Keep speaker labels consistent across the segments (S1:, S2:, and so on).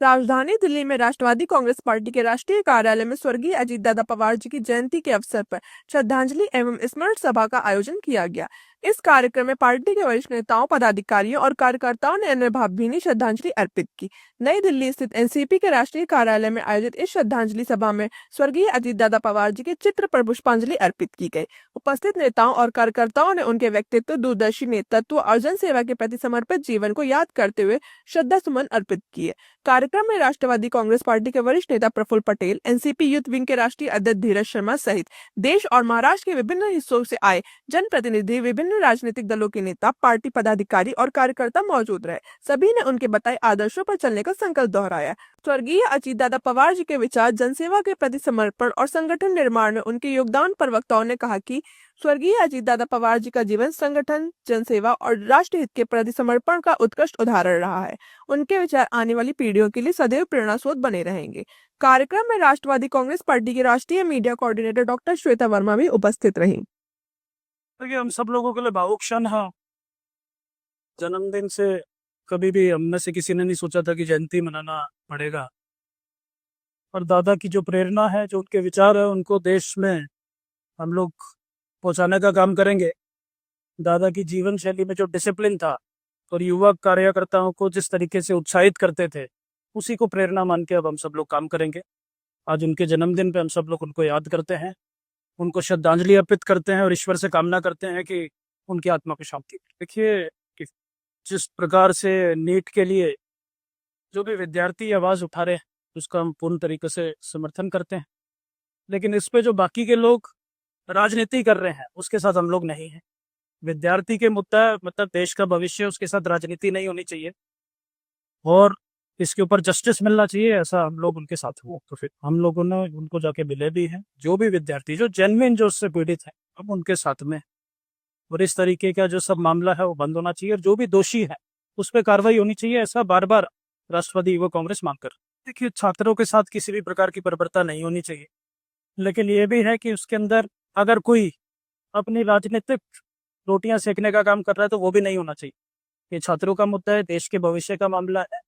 S1: राजधानी दिल्ली में राष्ट्रवादी कांग्रेस पार्टी के राष्ट्रीय कार्यालय में स्वर्गीय अजीत दादा पवार जी की जयंती के अवसर पर श्रद्धांजलि एवं स्मरण सभा का आयोजन किया गया। इस कार्यक्रम में पार्टी के वरिष्ठ नेताओं, पदाधिकारियों और कार्यकर्ताओं ने अन्य भावभीनी श्रद्धांजलि अर्पित की। नई दिल्ली स्थित एनसीपी के राष्ट्रीय कार्यालय में आयोजित इस श्रद्धांजलि सभा में स्वर्गीय अजीत दादा पवार जी के चित्र पर पुष्पांजलि अर्पित की गई। उपस्थित नेताओं और कार्यकर्ताओं ने उनके व्यक्तित्व, दूरदर्शी नेतृत्व और जनसेवा के प्रति समर्पित जीवन को याद करते हुए श्रद्धा सुमन अर्पित किए। कार्यक्रम में राष्ट्रवादी कांग्रेस पार्टी के वरिष्ठ नेता Praful Patel, NCP youth wing के राष्ट्रीय अध्यक्ष धीरज शर्मा सहित देश और महाराष्ट्र के विभिन्न हिस्सों से आए जनप्रतिनिधि, विभिन्न राजनीतिक दलों के नेता, पार्टी पदाधिकारी और कार्यकर्ता मौजूद रहे। सभी ने उनके बताए आदर्शों पर चलने का संकल्प दोहराया। स्वर्गीय अजीत दादा पवार जी के विचार, जनसेवा के प्रति समर्पण और संगठन निर्माण में उनके योगदान पर वक्ताओं ने कहा कि स्वर्गीय अजीत दादा पवार जी का जीवन संगठन, जनसेवा और राष्ट्र हित के प्रति समर्पण का उत्कृष्ट उदाहरण रहा है। उनके विचार आने वाली पीढ़ियों के लिए सदैव प्रेरणा स्रोत बने रहेंगे। कार्यक्रम में राष्ट्रवादी कांग्रेस पार्टी की राष्ट्रीय media coordinator doctor Shweta Verma भी उपस्थित रही।
S2: देखिए, हम सब लोगों के लिए भावुक क्षण है। जन्मदिन से कभी भी हम में से किसी ने नहीं सोचा था कि जयंती मनाना पड़ेगा, और दादा की जो प्रेरणा है, जो उनके विचार है, उनको देश में हम लोग पहुंचाने का काम करेंगे। दादा की जीवन शैली में जो डिसिप्लिन था और युवा कार्यकर्ताओं को जिस तरीके से उत्साहित करते थे, उसी को प्रेरणा मान के अब हम सब लोग काम करेंगे। आज उनके जन्मदिन पे हम सब लोग उनको याद करते हैं, उनको श्रद्धांजलि अर्पित करते हैं और ईश्वर से कामना करते हैं कि उनकी आत्मा को शांति। देखिए कि जिस प्रकार से नीट के लिए जो भी विद्यार्थी आवाज़ उठा रहे हैं, उसका हम पूर्ण तरीके से समर्थन करते हैं, लेकिन इस पे जो बाकी के लोग राजनीति कर रहे हैं, उसके साथ हम लोग नहीं हैं। विद्यार्थी के मुद्दा मतलब देश का भविष्य, उसके साथ राजनीति नहीं होनी चाहिए और इसके ऊपर जस्टिस मिलना चाहिए, ऐसा हम लोग उनके साथ हो। तो फिर हम लोगों ने उनको जाके मिले भी हैं। जो भी विद्यार्थी जो जेन्युइन जो उससे पीड़ित है, हम उनके साथ में, और इस तरीके का जो सब मामला है वो बंद होना चाहिए और जो भी दोषी है उस पर कार्रवाई होनी चाहिए, ऐसा बार बार राष्ट्रवादी युवा कांग्रेस मांग कर। देखिए, छात्रों के साथ किसी भी प्रकार की बर्बरता नहीं होनी चाहिए, लेकिन ये भी है कि उसके अंदर अगर कोई अपनी राजनीतिक रोटियां सेकने का काम कर रहा है तो वो भी नहीं होना चाहिए। ये छात्रों का मुद्दा है, देश के भविष्य का मामला है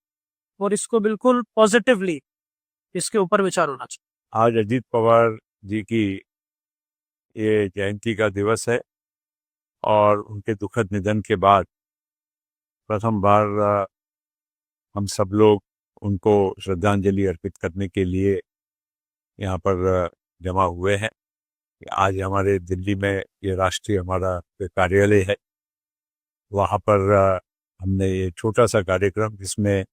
S2: और इसको बिल्कुल पॉजिटिवली इसके ऊपर विचार होना चाहिए।
S3: आज अजीत पवार जी की ये जयंती का दिवस है और उनके दुखद निधन के बाद प्रथम बार हम सब लोग उनको श्रद्धांजलि अर्पित करने के लिए यहाँ पर जमा हुए हैं। आज हमारे दिल्ली में ये राष्ट्रीय हमारा कार्यालय है, वहाँ पर हमने ये छोटा सा कार्यक्रम, जिसमें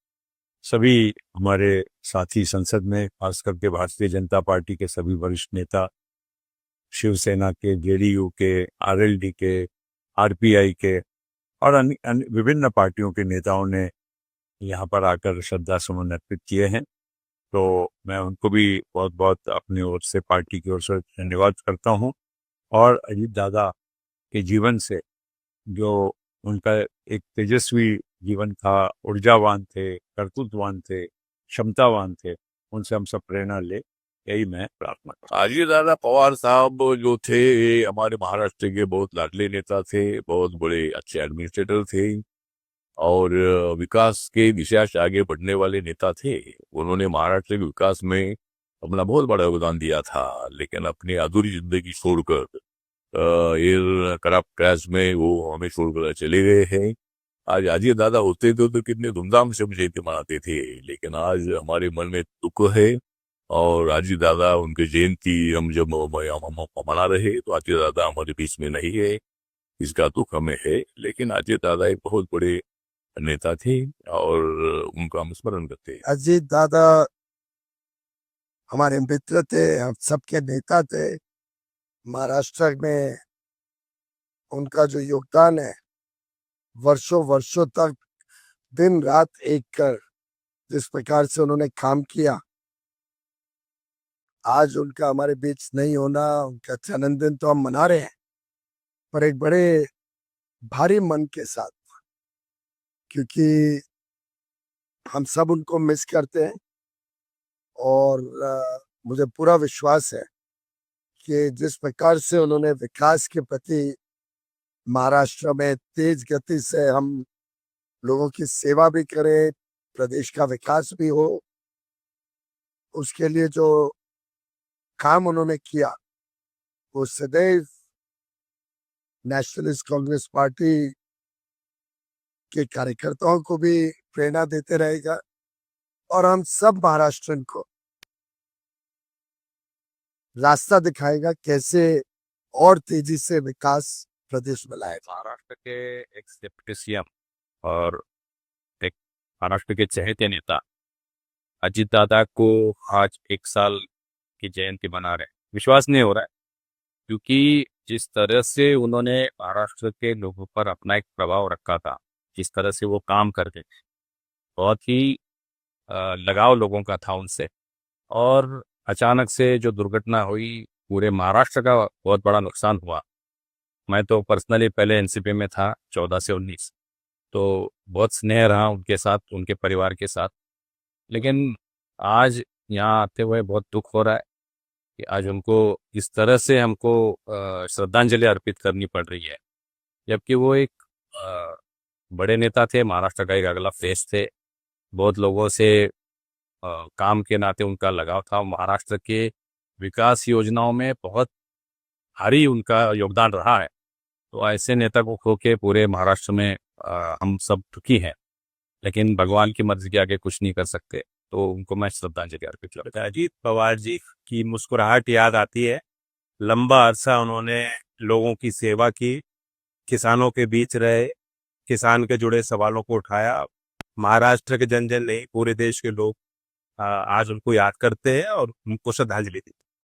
S3: सभी हमारे साथी संसद में, खास करके भारतीय जनता पार्टी के सभी वरिष्ठ नेता, शिवसेना के, जेडीयू के, आरएलडी के, आरपीआई के और अन्य विभिन्न पार्टियों के नेताओं ने यहाँ पर आकर श्रद्धा सुमन अर्पित किए हैं। तो मैं उनको भी बहुत बहुत अपनी ओर से, पार्टी की ओर से धन्यवाद करता हूँ। और अजीत दादा के जीवन से, जो उनका एक तेजस्वी जीवन था, ऊर्जावान थे, कर्तृत्ववान थे, क्षमतावान थे, उनसे हम सब प्रेरणा ले, यही मैं प्रार्थना करता हूं।
S4: अजीत दादा पवार साहब जो थे, ये हमारे महाराष्ट्र के बहुत लाडले नेता थे, बहुत बड़े अच्छे एडमिनिस्ट्रेटर थे और विकास के दिशा से आगे बढ़ने वाले नेता थे। उन्होंने महाराष्ट्र के विकास में अपना बहुत बड़ा योगदान दिया था, लेकिन अपनी अधूरी जिंदगी छोड़कर ये करप्ट क्रैश में वो हमें छोड़कर चले गए हैं। आज अजीत दादा होते थे तो कितने धूमधाम से हम जयंती मनाते थे, लेकिन आज हमारे मन में दुख है और अजीत दादा, उनकी जयंती हम जब मना रहे तो अजीत दादा हमारे बीच में नहीं है, इसका दुख हमें है। लेकिन अजीत दादा एक बहुत बड़े नेता थे और उनका हम स्मरण करते हैं।
S5: अजीत दादा हमारे मित्र थे, हम सबके नेता थे। महाराष्ट्र में उनका जो योगदान है, वर्षों वर्षों तक दिन रात एक कर जिस प्रकार से उन्होंने काम किया, आज उनका हमारे बीच नहीं होना, उनका जन्मदिन तो हम मना रहे हैं पर एक बड़े भारी मन के साथ, क्योंकि हम सब उनको मिस करते हैं और मुझे पूरा विश्वास है कि जिस प्रकार से उन्होंने विकास के प्रति महाराष्ट्र में तेज गति से हम लोगों की सेवा भी करें, प्रदेश का विकास भी हो, उसके लिए जो काम उन्होंने किया वो सदैव नेशनलिस्ट कांग्रेस पार्टी के कार्यकर्ताओं को भी प्रेरणा देते रहेगा और हम सब महाराष्ट्रन को रास्ता दिखाएगा कैसे और तेजी से विकास प्रदेश में लाएगा।
S4: महाराष्ट्र के एक डिप्टी सीएम और एक महाराष्ट्र के चहेते नेता अजीत दादा को आज 1 साल की जयंती मना रहे हैं। विश्वास नहीं हो रहा है, क्योंकि जिस तरह से उन्होंने महाराष्ट्र के लोगों पर अपना एक प्रभाव रखा था, जिस तरह से वो काम करते थे, बहुत ही लगाव लोगों का था उनसे। और अचानक से जो दुर्घटना हुई, पूरे महाराष्ट्र का बहुत बड़ा नुकसान हुआ। मैं तो पर्सनली पहले एनसीपी में था 14 से 19, तो बहुत स्नेह रहा उनके साथ, उनके परिवार के साथ। लेकिन आज यहाँ आते हुए बहुत दुख हो रहा है कि आज उनको इस तरह से हमको श्रद्धांजलि अर्पित करनी पड़ रही है, जबकि वो एक बड़े नेता थे, महाराष्ट्र का एक अगला फेस थे। बहुत लोगों से काम के नाते उनका लगाव था। महाराष्ट्र के विकास योजनाओं में बहुत भारी उनका योगदान रहा है। तो ऐसे नेता को खो के पूरे महाराष्ट्र में हम सब दुखी हैं, लेकिन भगवान की मर्जी के आगे कुछ नहीं कर सकते। तो उनको मैं श्रद्धांजलि अर्पित करता हूं।
S3: अजीत पवार जी की मुस्कुराहट याद आती है। लंबा अरसा उन्होंने लोगों की सेवा की, किसानों के बीच रहे, किसान के जुड़े सवालों को उठाया। महाराष्ट्र के जन जन नहीं, पूरे देश के लोग आज उनको याद करते हैं और उनको श्रद्धांजलि दी।